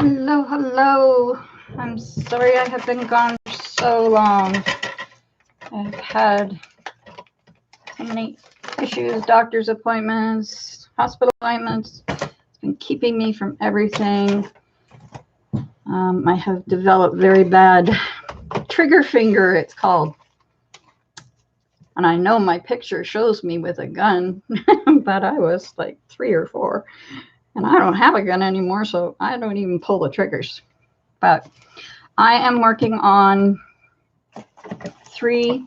Hello, hello. I'm sorry I have been gone for so long. I've had so many issues, doctor's appointments, hospital appointments. It's been keeping me from everything. I have developed very bad trigger finger, it's called. And I know my picture shows me with a gun, but I was like 3 or 4. And I don't have a gun anymore, so I don't even pull the triggers. But I am working on 3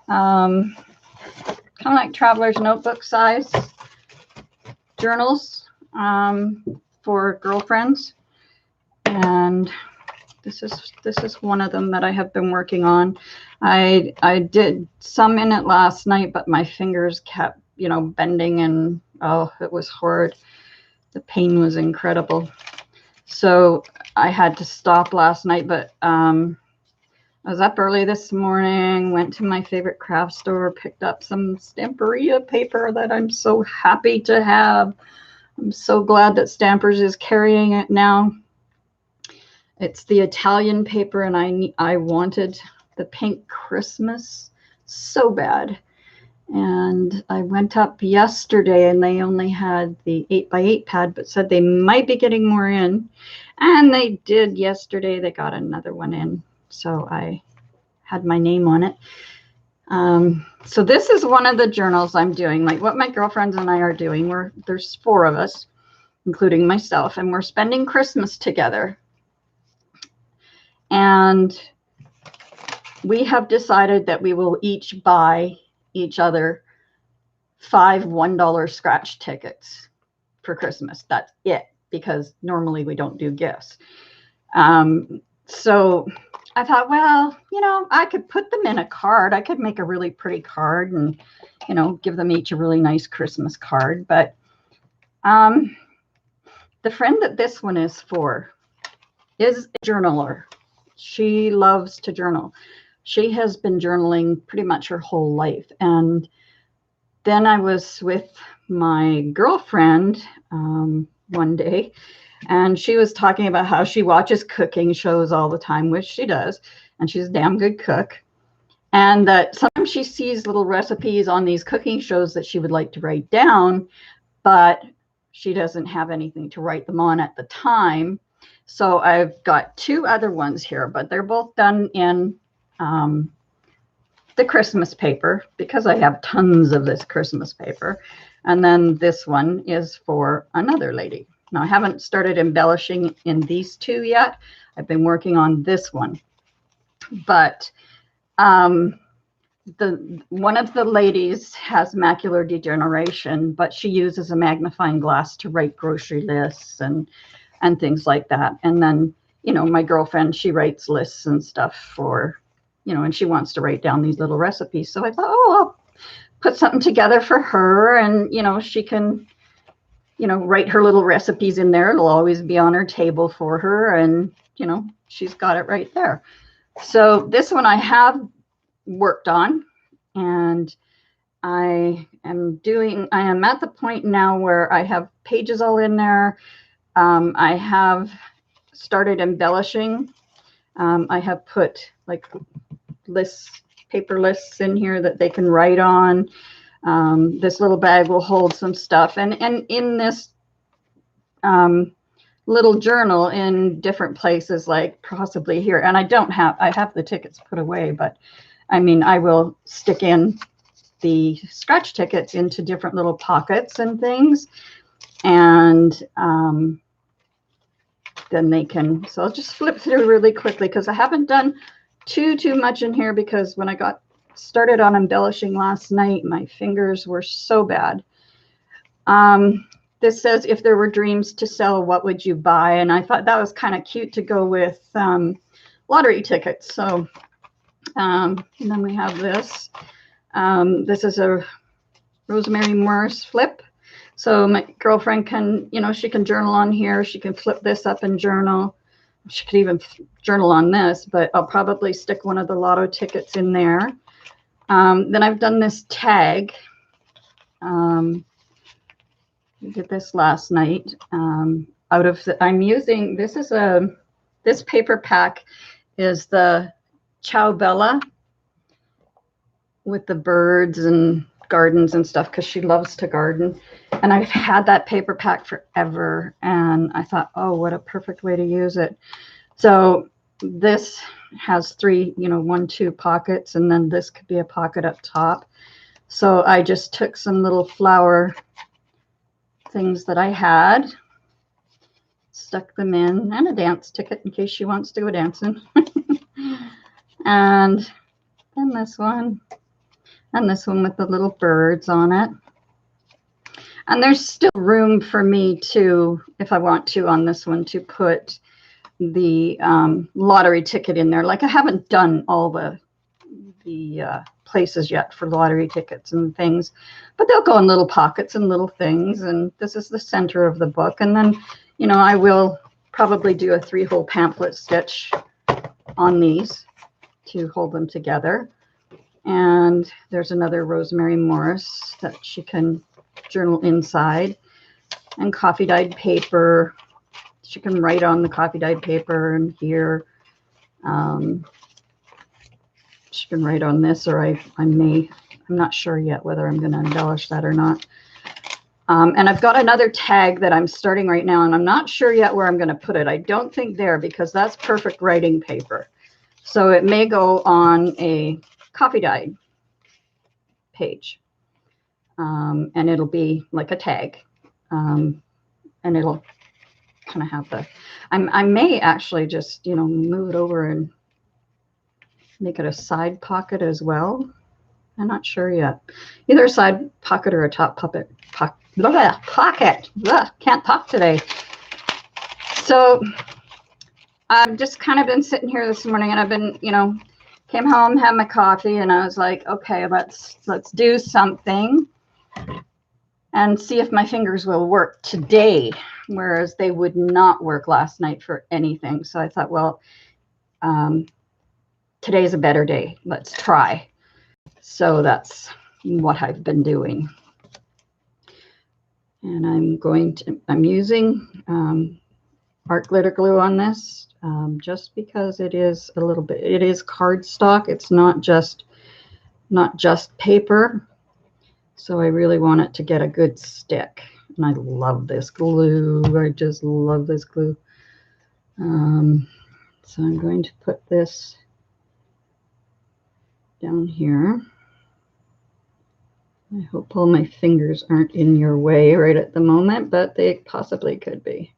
kind of like traveler's notebook size journals for girlfriends. And this is one of them that I have been working on. I did some in it last night, but my fingers kept, bending, and oh, it was horrid. The pain was incredible. So I had to stop last night, but I was up early this morning, went to my favorite craft store, picked up some Stamperia paper that I'm so happy to have. I'm so glad that Stampers is carrying it now. It's the Italian paper, and I wanted the pink Christmas so bad. And I went up yesterday, and they only had the 8x8 pad, but said they might be getting more in. And they did yesterday. They got another one in. So I had my name on it. So this is one of the journals I'm doing, like what my girlfriends and I are doing. There's 4 of us, including myself, and we're spending Christmas together. And we have decided that we will each buy each other 5 $1 scratch tickets for Christmas. That's it, because normally we don't do gifts. So I thought, well, I could put them in a card. I could make a really pretty card and, give them each a really nice Christmas card. But the friend that this one is for is a journaler. She loves to journal. She has been journaling pretty much her whole life. And then I was with my girlfriend one day, and she was talking about how she watches cooking shows all the time, which she does, and she's a damn good cook. And that sometimes she sees little recipes on these cooking shows that she would like to write down, but she doesn't have anything to write them on at the time. So I've got 2 other ones here, but they're both done in the Christmas paper, because I have tons of this Christmas paper. And then this one is for another lady. Now, I haven't started embellishing in these 2 yet. I've been working on this one. But one of the ladies has macular degeneration, but she uses a magnifying glass to write grocery lists and things like that. And then, my girlfriend, she writes lists and stuff for, and she wants to write down these little recipes. So I thought, I'll put something together for her, and, she can, write her little recipes in there. It'll always be on her table for her, and, she's got it right there. So this one I have worked on, and I am at the point now where I have pages all in there. I have started embellishing. I have put like paper lists in here that they can write on. This little bag will hold some stuff. And in this little journal in different places, like possibly here, and I have the tickets put away, but I will stick in the scratch tickets into different little pockets and things. And then they can, so I'll just flip through really quickly, because I haven't done too much in here, because when I got started on embellishing last night, my fingers were so bad. This says, if there were dreams to sell, what would you buy? And I thought that was kind of cute to go with lottery tickets. So and then we have this. This is a Rosemary Morris flip. So my girlfriend can, she can journal on here. She can flip this up and journal. She could even journal on this, but I'll probably stick one of the lotto tickets in there. Then I've done this tag. We did this last night. out of the, I'm using, this paper pack is the Ciao Bella with the birds and gardens and stuff, because she loves to garden. And I've had that paper pack forever, and I thought, oh, what a perfect way to use it. So this has 3, 1, 2 pockets, and then this could be a pocket up top. So I just took some little flower things that I had, stuck them in, and a dance ticket in case she wants to go dancing. And then this one, and this one with the little birds on it. And there's still room for me to, if I want to, on this one, to put the lottery ticket in there. Like, I haven't done all the places yet for lottery tickets and things, but they'll go in little pockets and little things. And this is the center of the book. And then, I will probably do a 3-hole pamphlet stitch on these to hold them together. And there's another Rosemary Morris that she can journal inside, and coffee dyed paper. She can write on the coffee dyed paper, and here she can write on this, or I'm not sure yet whether I'm going to embellish that or not. And I've got another tag that I'm starting right now, and I'm not sure yet where I'm going to put it. I don't think there, because that's perfect writing paper. So it may go on a coffee dyed page, and it'll be like a tag, and it'll kind of have the, I may actually just, move it over and make it a side pocket as well. I'm not sure yet. Either a side pocket or a top pocket. Can't talk today. So I've just kind of been sitting here this morning, and I've been, came home, had my coffee, and I was like, okay, let's do something and see if my fingers will work today, whereas they would not work last night for anything. So I thought, well, today's a better day. Let's try. So that's what I've been doing. And I'm using art glitter glue on this, just because it is cardstock. It's not just paper. So I really want it to get a good stick. And I love this glue. I just love this glue. So I'm going to put this down here. I hope all my fingers aren't in your way right at the moment, but they possibly could be.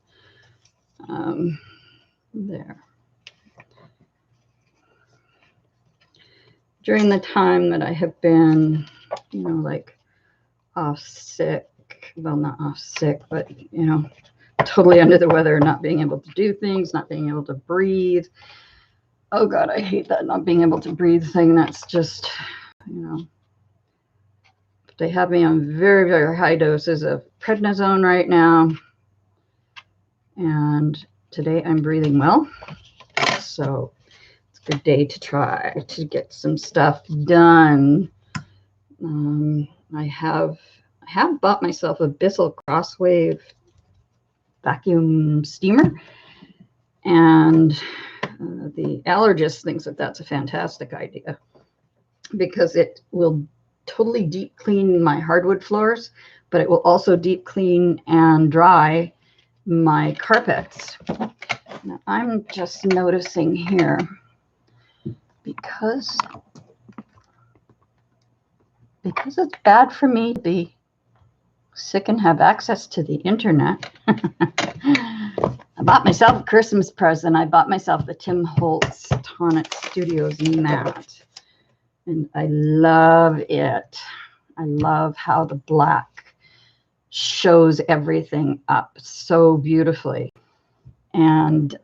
There. During the time that I have been, like off sick, well, not off sick, but, totally under the weather, not being able to do things, not being able to breathe. Oh God, I hate that not being able to breathe thing. That's just, they have me on very, very high doses of prednisone right now. And today I'm breathing well. So it's a good day to try to get some stuff done. I have bought myself a Bissell Crosswave vacuum steamer, and the allergist thinks that that's a fantastic idea, because it will totally deep clean my hardwood floors, but it will also deep clean and dry my carpets. Now, I'm just noticing here, because it's bad for me to be sick and have access to the internet. I bought myself a Christmas present. I bought myself the Tim Holtz Tonic Studios mat, and I love it. I love how the black shows everything up so beautifully. And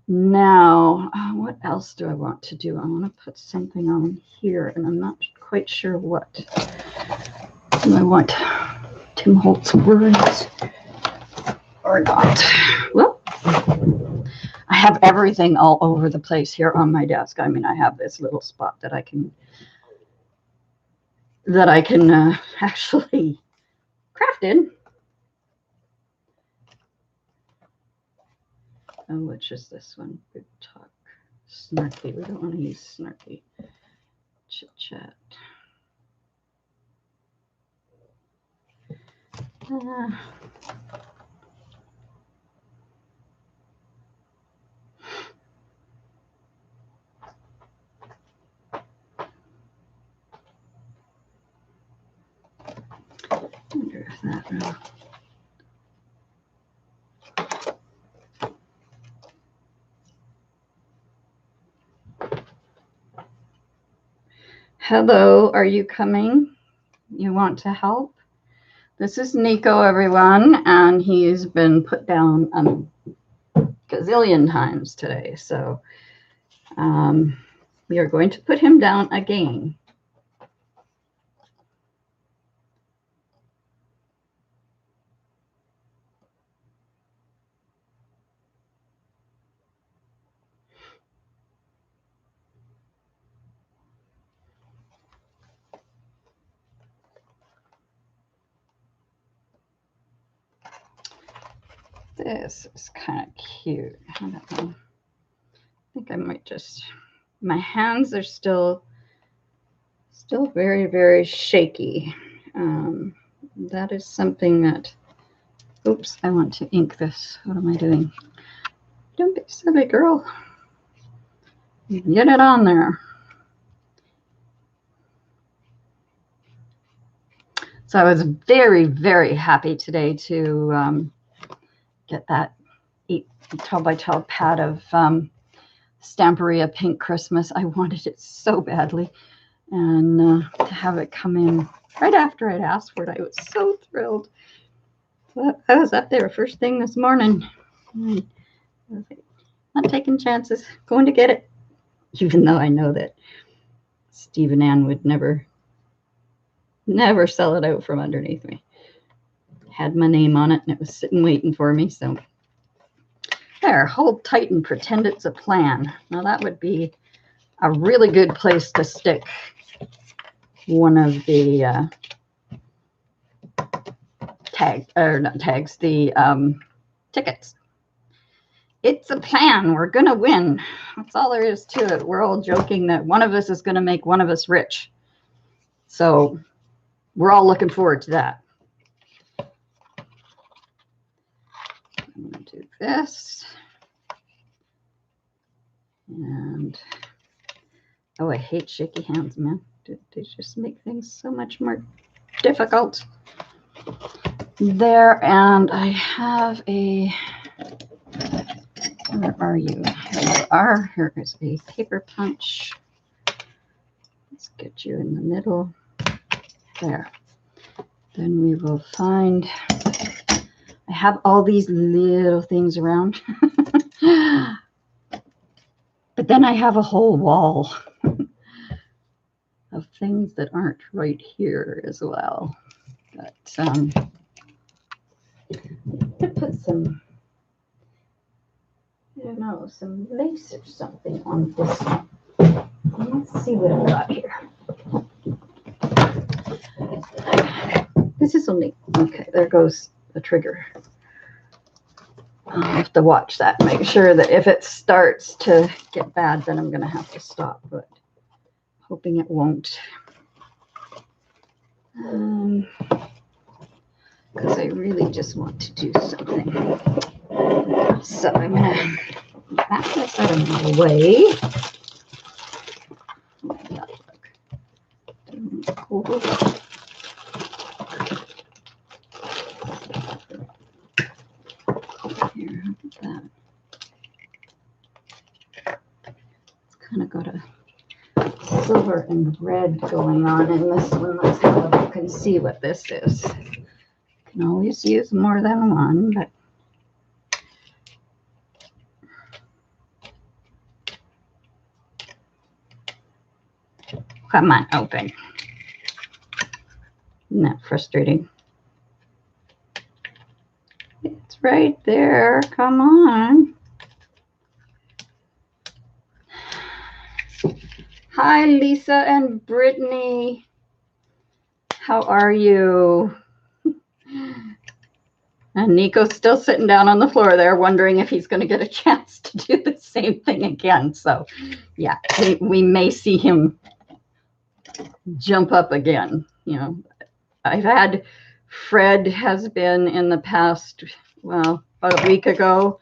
now, what else do I want to do? I want to put something on here, and I'm not quite sure what. Do I want Tim Holtz words or not? Well, I have everything all over the place here on my desk. I mean, I have this little spot that I can actually craft in. Oh, which is this one? Good talk. Snarky. We don't want to use snarky. Chit chat. Wonder if that will. Hello, are you coming? You want to help? This is Nico, everyone, and he's been put down a gazillion times today. So we are going to put him down again. This is kind of cute. I don't know. I think I might just, my hands are still very, very shaky. That is something that, oops, I want to ink this. What am I doing? Don't be silly, girl. Get it on there. So I was very, very happy today to get that 12 by 12 pad of Stamperia Pink Christmas. I wanted it so badly. And to have it come in right after I'd asked for it, I was so thrilled. So I was up there first thing this morning. I was like, not taking chances, going to get it. Even though I know that Steve and Ann would never sell it out from underneath me. Had my name on it and it was sitting waiting for me. So there, hold tight and pretend it's a plan. Now that would be a really good place to stick one of the tickets. It's a plan. We're going to win. That's all there is to it. We're all joking that one of us is going to make one of us rich. So we're all looking forward to that. I'm going to do this. And, oh, I hate shaky hands, man. They just make things so much more difficult. There, and I have a, where are you? Here you are. Here is a paper punch. Let's get you in the middle. There. Then we will find, I have all these little things around. But then I have a whole wall of things that aren't right here as well. But to put some, I don't know, some lace or something on this one. Let's see what I've got here. This is only, okay, there goes the trigger. I'll have to watch that, make sure that if it starts to get bad, then I'm going to have to stop, but hoping it won't. Because I really just want to do something. So I'm going to back this out of my way. Here, how about that? It's kind of got a silver and red going on in this one. Let's have a look and see what this is. You can always use more than one, but come on, open. Isn't that frustrating? It's right there. Come on. Hi, Lisa and Brittany. How are you? And Nico's still sitting down on the floor there, wondering if he's going to get a chance to do the same thing again. So, yeah, we may see him jump up again. You know, I've had Fred has been in the past, well, about a week ago.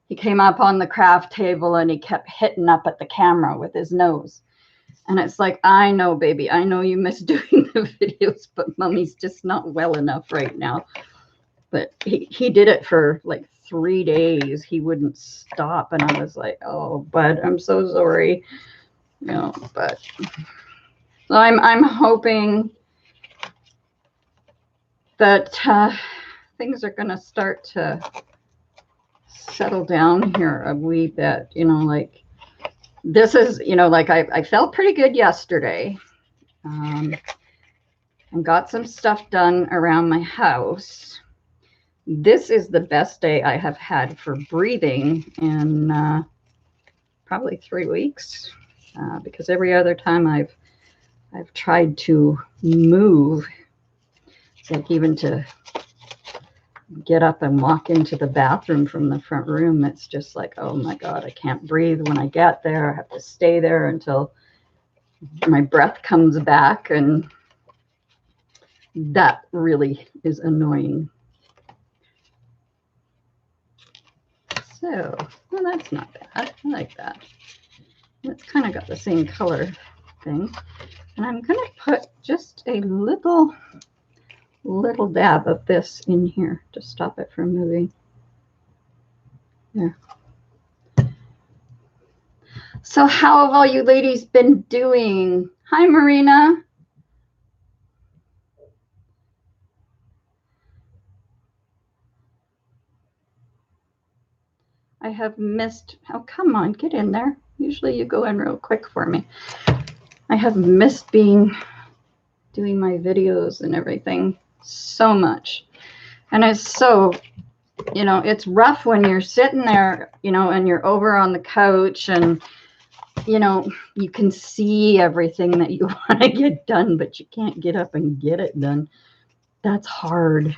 He came up on the craft table and he kept hitting up at the camera with his nose. And it's like, I know, baby, I know you miss doing the videos, but Mommy's just not well enough right now. But he did it for like 3 days. He wouldn't stop. And I was like, oh, bud, I'm so sorry. You know, but so I'm hoping that things are going to start to settle down here a wee bit. You know, like this is, you know, like I felt pretty good yesterday and got some stuff done around my house. This is the best day I have had for breathing in probably 3 weeks because every other time I've tried to move, it's like even to get up and walk into the bathroom from the front room, it's just like, oh my God, I can't breathe when I get there. I have to stay there until my breath comes back, and that really is annoying. So, well, that's not bad. I like that. It's kind of got the same color thing. And I'm going to put just a little dab of this in here to stop it from moving. There. So how have all you ladies been doing? Hi, Marina. I have missed, oh, come on, get in there. Usually you go in real quick for me. I have missed doing my videos and everything so much. And it's so, you know, it's rough when you're sitting there, you know, and you're over on the couch and, you know, you can see everything that you want to get done, but you can't get up and get it done. That's hard.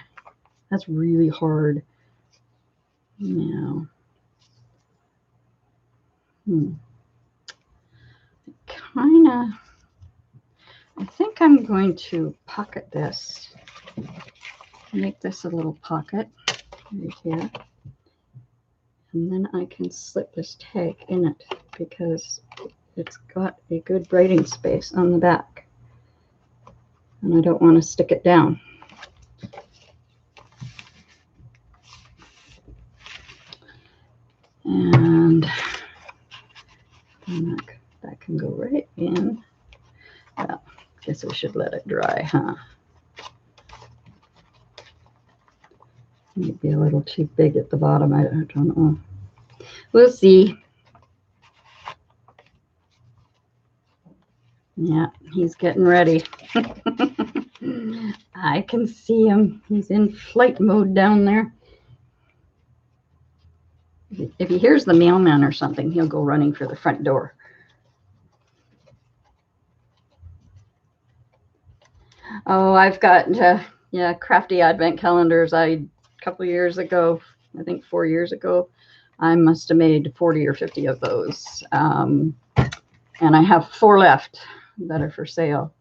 That's really hard. Now, I think I'm going to pocket this. Make this a little pocket right here. And then I can slip this tag in it because it's got a good writing space on the back. And I don't want to stick it down. And that can go right in. Well, I guess I should let it dry, huh? Might be a little too big at the bottom. I don't know. We'll see. Yeah, he's getting ready. I can see him. He's in flight mode down there. If he hears the mailman or something, he'll go running for the front door. Oh, I've got, yeah, crafty advent calendars. A couple years ago, I think 4 years ago, I must have made 40 or 50 of those. And I have 4 left that are for sale.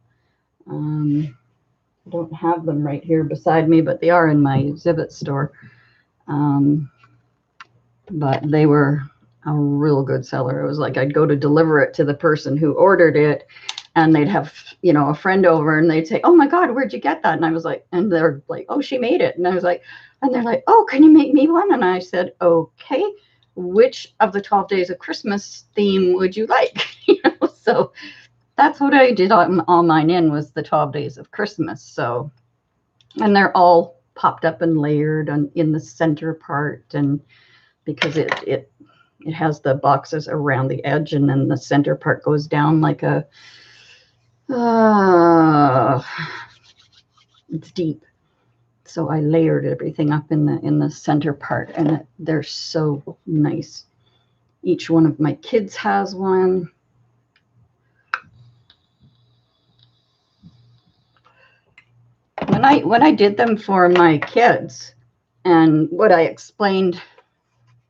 I don't have them right here beside me, but they are in my exhibit store. But they were a real good seller. It was like I'd go to deliver it to the person who ordered it, and they'd have, you know, a friend over and they'd say, oh my God, where'd you get that? And I was like, and they're like, oh, she made it. And I was like, and they're like, oh, can you make me one? And I said, okay, which of the 12 days of Christmas theme would you like? You know, so that's what I did all mine in, was the 12 days of Christmas. So, and they're all popped up and layered in the center part, and because it has the boxes around the edge, and then the center part goes down like a, it's deep. So I layered everything up in the center part, and they're so nice. Each one of my kids has one. When I did them for my kids, And what I explained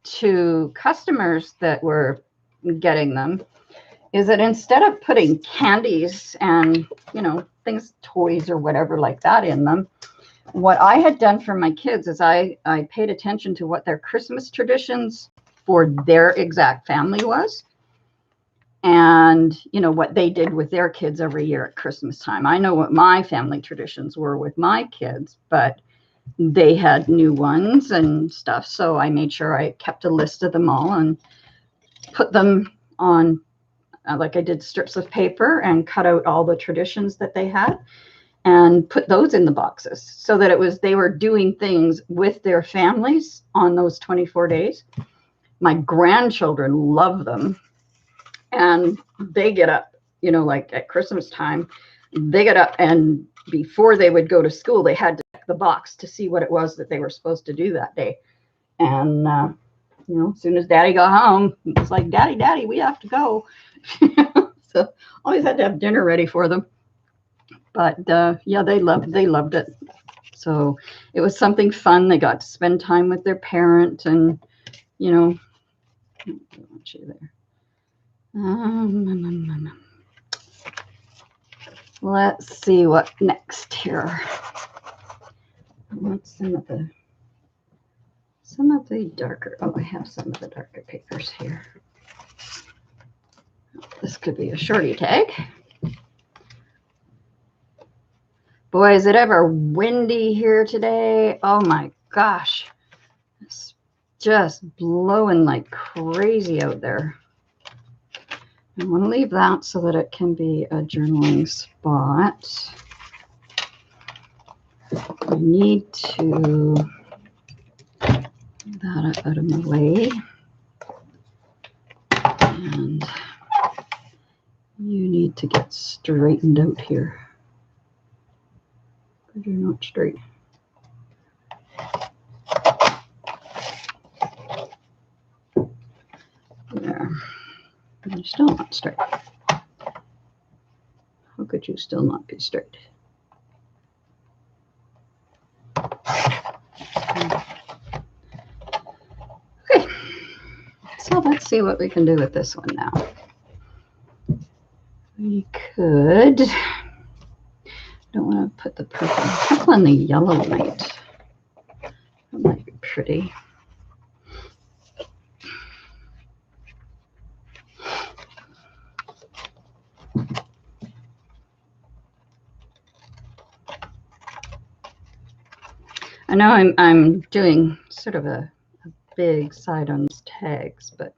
to customers that were getting them is that instead of putting candies and, you know, things, toys or whatever like that in them, what I had done for my kids is I paid attention to what their Christmas traditions for their exact family was. And, you know, what they did with their kids every year at Christmas time. I know what my family traditions were with my kids, but they had new ones and stuff. So I made sure I kept a list of them all and put them on, like I did strips of paper and cut out all the traditions that they had and put those in the boxes so that it was, they were doing things with their families on those 24 days. My grandchildren love them. And they get up, you know, like at Christmas time, they get up, and before they would go to school, they had to check the box to see what it was that they were supposed to do that day. And, you know, as soon as Daddy got home, it was like, Daddy, we have to go. So always had to have dinner ready for them. But yeah, they loved it. So it was something fun. They got to spend time with their parent, and, you know, I don't want you there. Let's see what next here. I want some of the darker. Oh, I have some of the darker papers here. This could be a shorty tag. Boy, is it ever windy here today. Oh my gosh. It's just blowing like crazy out there. I want to leave that so that it can be a journaling spot. I need to get that out of my way. And you need to get straightened out here. Because you're not straight. There. You're still not straight. How could you still not be straight? Okay, so let's see what we can do with this one now. We could, don't want to put the purple and the yellow light. That might be pretty. I know I'm doing sort of a big side on these tags, but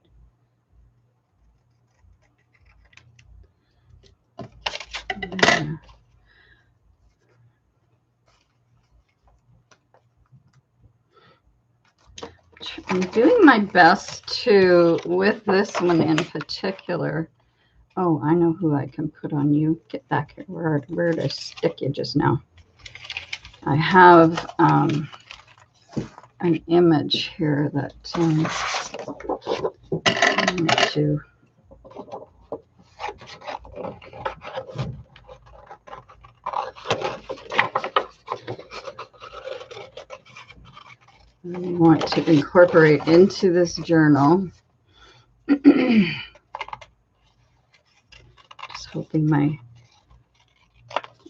I'm doing my best to, with this one in particular. Oh, I know who I can put on you. Get back here. Where did I stick you just now? I have an image here that I need to. I want to incorporate into this journal. Just hoping my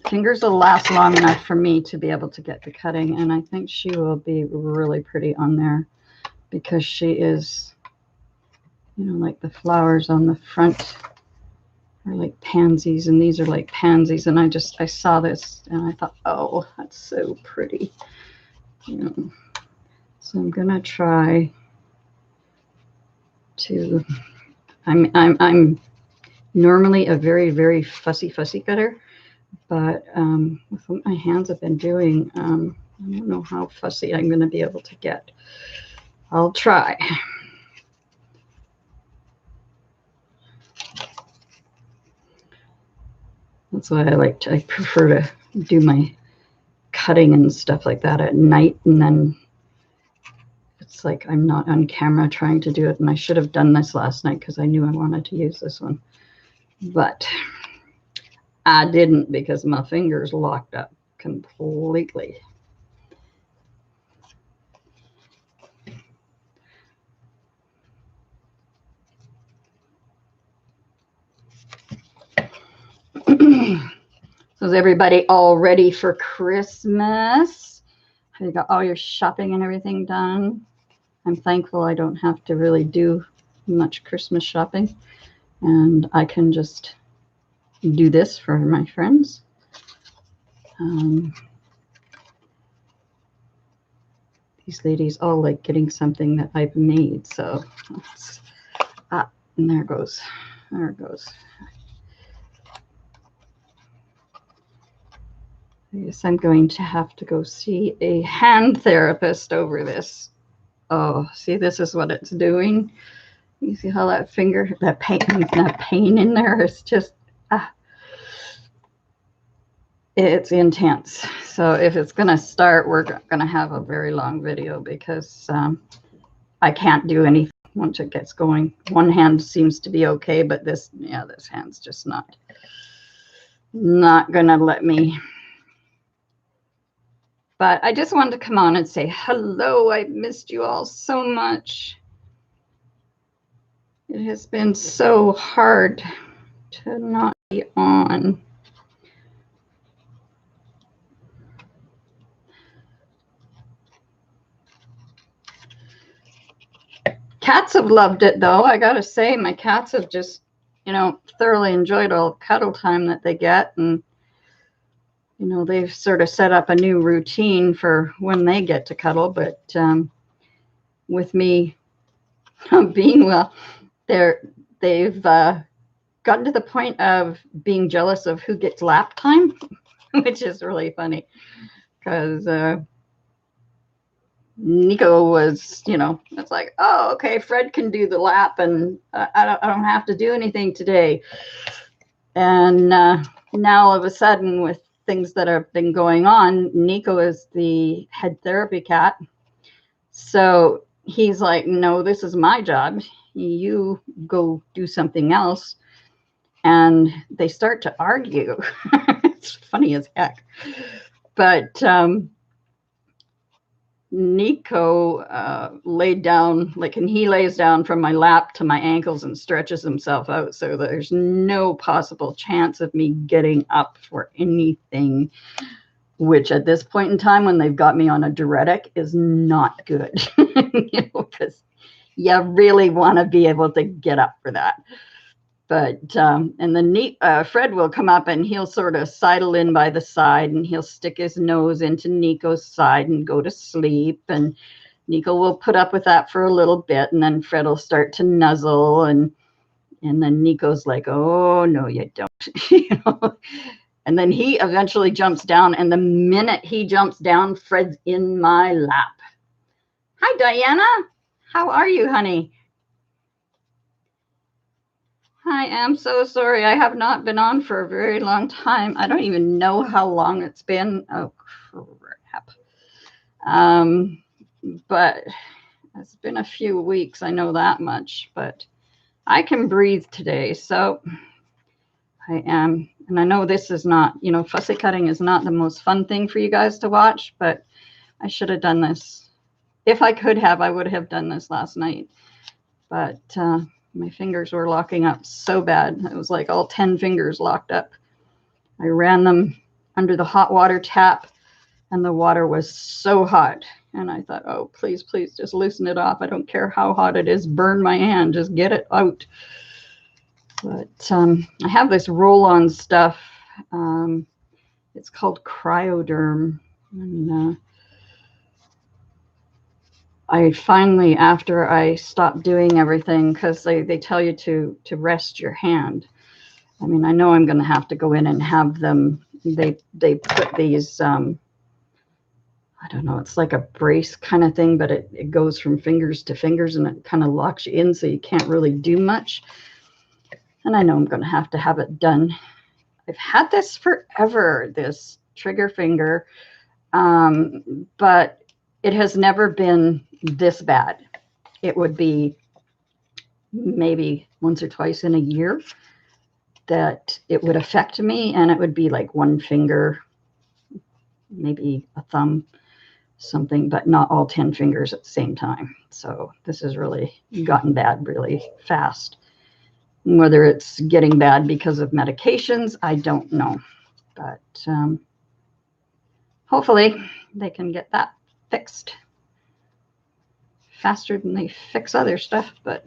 fingers will last long enough for me to be able to get the cutting, and I think she will be really pretty on there because she is, you know, like the flowers on the front are like pansies, and these are like pansies, and I saw this and I thought, oh, that's so pretty, you know. So I'm gonna try to. I'm normally a very fussy cutter, but with what my hands have been doing, I don't know how fussy I'm going to be able to get. I'll try. That's why I prefer to do my cutting and stuff like that at night, and then it's like I'm not on camera trying to do it. And I should have done this last night because I knew I wanted to use this one, but I didn't because my fingers locked up completely. So is everybody all ready for Christmas? Have you got all your shopping and everything done? I'm thankful I don't have to really do much Christmas shopping, and I can just do this for my friends. These ladies all like getting something that I've made, so and there it goes. There it goes. I guess I'm going to have to go see a hand therapist over this. Oh, see, this is what it's doing. You see how that finger, that pain in there is just, it's intense. So if it's going to start, we're going to have a very long video because I can't do anything once it gets going. One hand seems to be okay, but this hand's just not going to let me. But I just wanted to come on and say hello. I've missed you all so much. It has been so hard to not be on. Cats have loved it, though. I got to say, my cats have just, thoroughly enjoyed all the cuddle time that they get. And, they've sort of set up a new routine for when they get to cuddle. But with me being well, they've gotten to the point of being jealous of who gets lap time, which is really funny because Nico was, it's like, oh, okay, Fred can do the lap and I don't have to do anything today. And now all of a sudden, with things that have been going on, Nico is the head therapy cat. So he's like, no, this is my job. You go do something else. And they start to argue. It's funny as heck. But Nico laid down, and he lays down from my lap to my ankles and stretches himself out. So there's no possible chance of me getting up for anything, which at this point in time, when they've got me on a diuretic, is not good, because you really want to be able to get up for that. But and then Fred will come up and he'll sort of sidle in by the side and he'll stick his nose into Nico's side and go to sleep. And Nico will put up with that for a little bit, and then Fred will start to nuzzle, and then Nico's like, "Oh no, you don't," And then he eventually jumps down, and the minute he jumps down, Fred's in my lap. Hi, Diana. How are you, honey? I am so sorry. I have not been on for a very long time. I don't even know how long it's been. Oh, crap. But it's been a few weeks. I know that much. But I can breathe today. So I am. And I know this is not, fussy cutting is not the most fun thing for you guys to watch. But I should have done this. If I could have, I would have done this last night. But my fingers were locking up so bad. It was like all 10 fingers locked up. I ran them under the hot water tap, and the water was so hot. And I thought, oh, please, please, just loosen it off. I don't care how hot it is. Burn my hand. Just get it out. But I have this roll-on stuff. It's called Cryoderm. And I finally, after I stopped doing everything, because they tell you to rest your hand. I mean, I know I'm going to have to go in and have them. They put these, I don't know, it's like a brace kind of thing, but it goes from fingers to fingers, and it kind of locks you in so you can't really do much. And I know I'm going to have it done. I've had this forever, this trigger finger, but it has never been this bad. It would be maybe once or twice in a year that it would affect me, and it would be like one finger, maybe a thumb, something, but not all 10 fingers at the same time. So this has really gotten bad really fast. Whether it's getting bad because of medications, I don't know. But hopefully they can get that fixed faster than they fix other stuff. But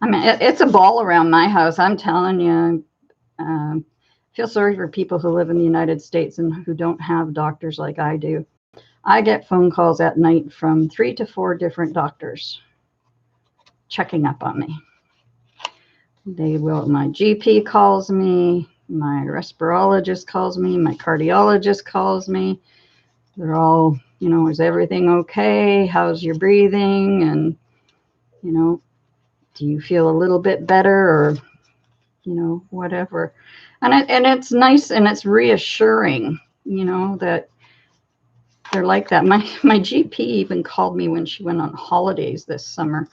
I mean, it's a ball around my house. I'm telling you. Feel sorry for people who live in the United States and who don't have doctors like I do. I get phone calls at night from 3 to 4 different doctors checking up on me. My GP calls me, my respirologist calls me, my cardiologist calls me. They're all, is everything okay? How's your breathing? And, do you feel a little bit better, or, whatever. And it's nice and it's reassuring, that they're like that. My GP even called me when she went on holidays this summer.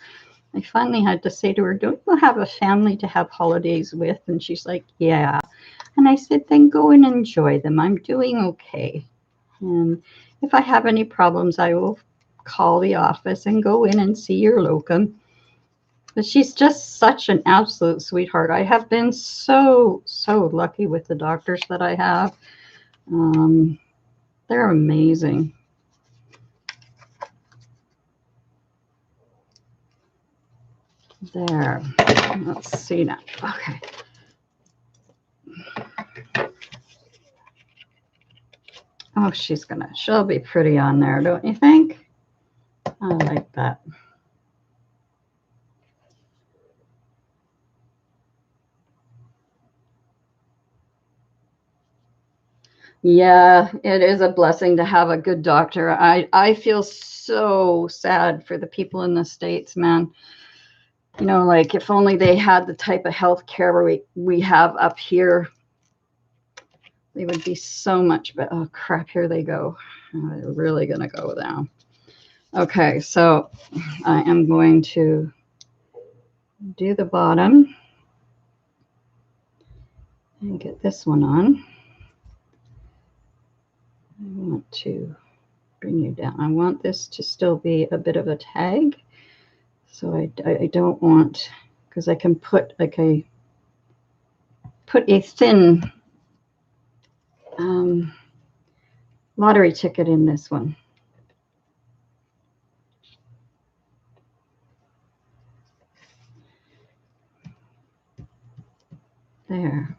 I finally had to say to her, don't you have a family to have holidays with? And she's like, yeah. And I said, then go and enjoy them. I'm doing okay. And if I have any problems, I will call the office and go in and see your locum. But she's just such an absolute sweetheart. I have been so, so lucky with the doctors that I have. They're amazing. There. Let's see now. Okay. Oh, she'll be pretty on there, don't you think? I like that. Yeah, it is a blessing to have a good doctor. I feel so sad for the people in the States, man. Like if only they had the type of health care we have up here, they would be so much better. Oh, crap, here they go. They're really going to go down. Okay, so I am going to do the bottom and get this one on. I want to bring you down. I want this to still be a bit of a tag. So I don't want, because I can put a thin lottery ticket in this one. There.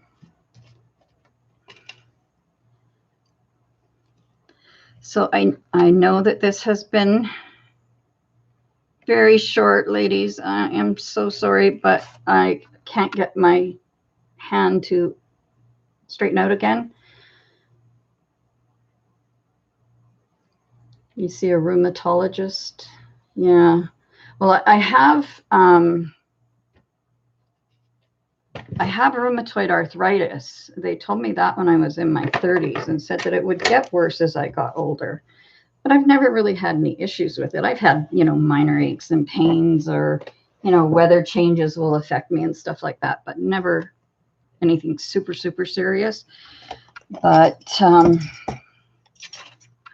So I know that this has been very short, ladies. I am so sorry, but I can't get my hand to straighten out again. You see a rheumatologist? Yeah. Well, I have rheumatoid arthritis. They told me that when I was in my 30s and said that it would get worse as I got older. But I've never really had any issues with it. I've had, minor aches and pains, or, weather changes will affect me and stuff like that, but never anything super, super serious. But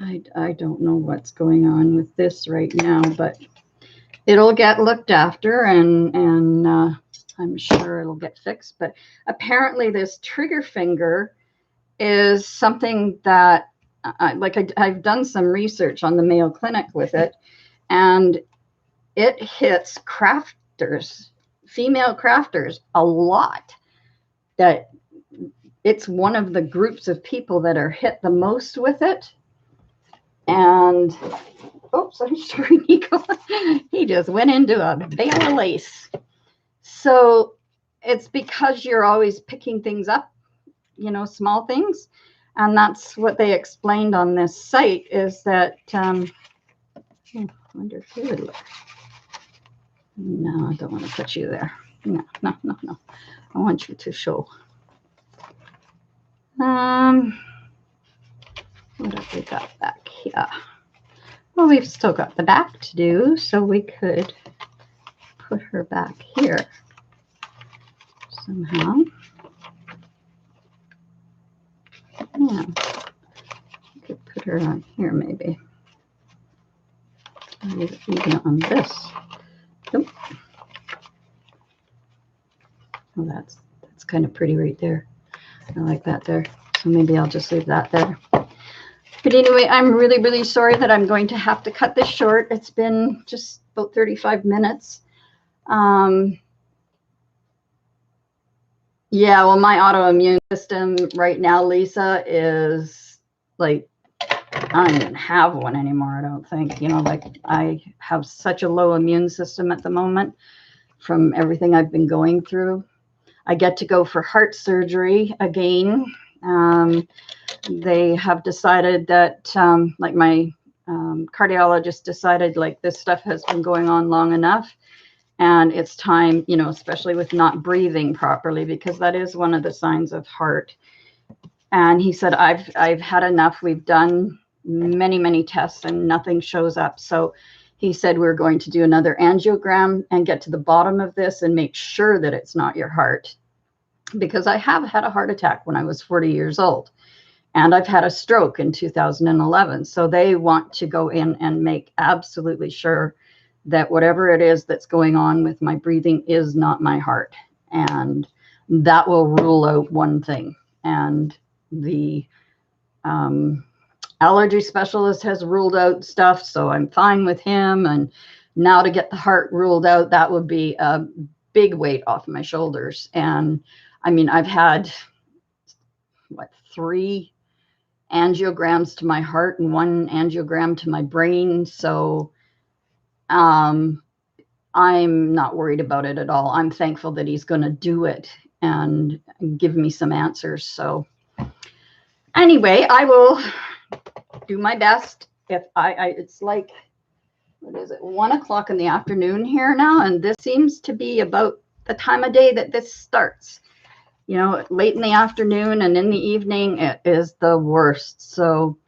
I don't know what's going on with this right now, but it'll get looked after, and I'm sure it'll get fixed. But apparently this trigger finger is something that I've done some research on the Mayo Clinic with it, and it hits crafters, female crafters, a lot. That it's one of the groups of people that are hit the most with it. And oops, I'm sorry, Nico. He just went into a bale of lace. So it's because you're always picking things up, small things. And that's what they explained on this site, is that, I wonder if you would look. No, I don't want to put you there. No. I want you to show. What have we got back here? Well, we've still got the back to do, so we could put her back here somehow. Yeah, we could put her on here maybe. Even on this. Nope. Oh, that's kind of pretty right there. I like that there. So maybe I'll just leave that there. But anyway, I'm really, really sorry that I'm going to have to cut this short. It's been just about 35 minutes. Yeah, well, my autoimmune system right now, Lisa, is like, I don't even have one anymore, I don't think. You know, like I have such a low immune system at the moment from everything I've been going through. I get to go for heart surgery again. They have decided that, like my cardiologist decided, like this stuff has been going on long enough. And it's time, you know, especially with not breathing properly, because that is one of the signs of heart. And he said, I've had enough. We've done many, many tests and nothing shows up. So he said, we're going to do another angiogram and get to the bottom of this and make sure that it's not your heart. Because I have had a heart attack when I was 40 years old. And I've had a stroke in 2011. So they want to go in and make absolutely sure that whatever it is that's going on with my breathing is not my heart. And that will rule out one thing. And the allergy specialist has ruled out stuff, so I'm fine with him. And now to get the heart ruled out, that would be a big weight off my shoulders. And I mean, I've had, what, 3 angiograms to my heart and 1 angiogram to my brain. So I'm not worried about it at all. I'm thankful that he's going to do it and give me some answers. So anyway, I will do my best. If it's like, what is it, 1 o'clock in the afternoon here now, and this seems to be about the time of day that this starts. You know, late in the afternoon and in the evening, it is the worst. So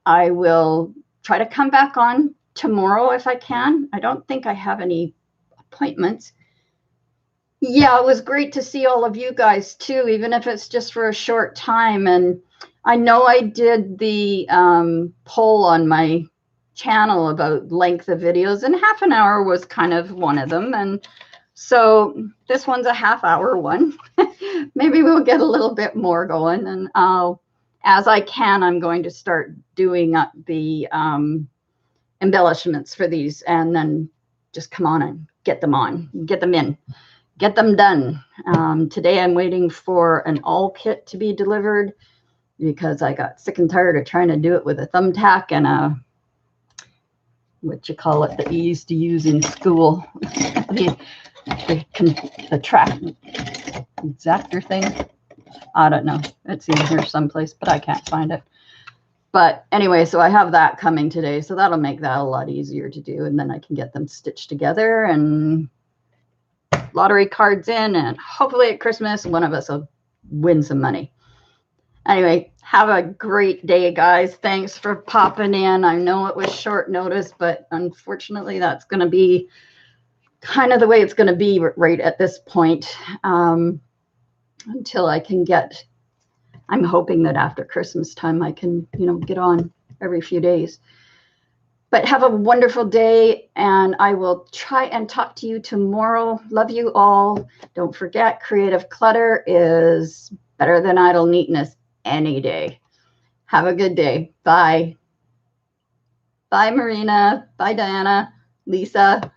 I will try to come back on tomorrow if I can. I don't think I have any appointments. Yeah, it was great to see all of you guys too, even if it's just for a short time. And I know I did the poll on my channel about length of videos, and half an hour was kind of one of them. And so this one's a half-hour one. Maybe we'll get a little bit more going. And as I can, I'm going to start doing the embellishments for these, and then just come on and get them in, get them done. Today I'm waiting for an all kit to be delivered because I got sick and tired of trying to do it with a thumbtack and a, what you call it, that you used to use in school, the track exactor thing. I don't know. It's in here someplace, but I can't find it. But anyway, so I have that coming today. So that'll make that a lot easier to do. And then I can get them stitched together and lottery cards in. And hopefully at Christmas, one of us will win some money. Anyway, have a great day, guys. Thanks for popping in. I know it was short notice, but unfortunately, that's going to be kind of the way it's going to be right at this point, until I can get, I'm hoping that after Christmas time, I can, you know, get on every few days. But have a wonderful day, and I will try and talk to you tomorrow. Love you all. Don't forget, creative clutter is better than idle neatness any day. Have a good day. Bye. Bye, Marina. Bye, Diana. Lisa.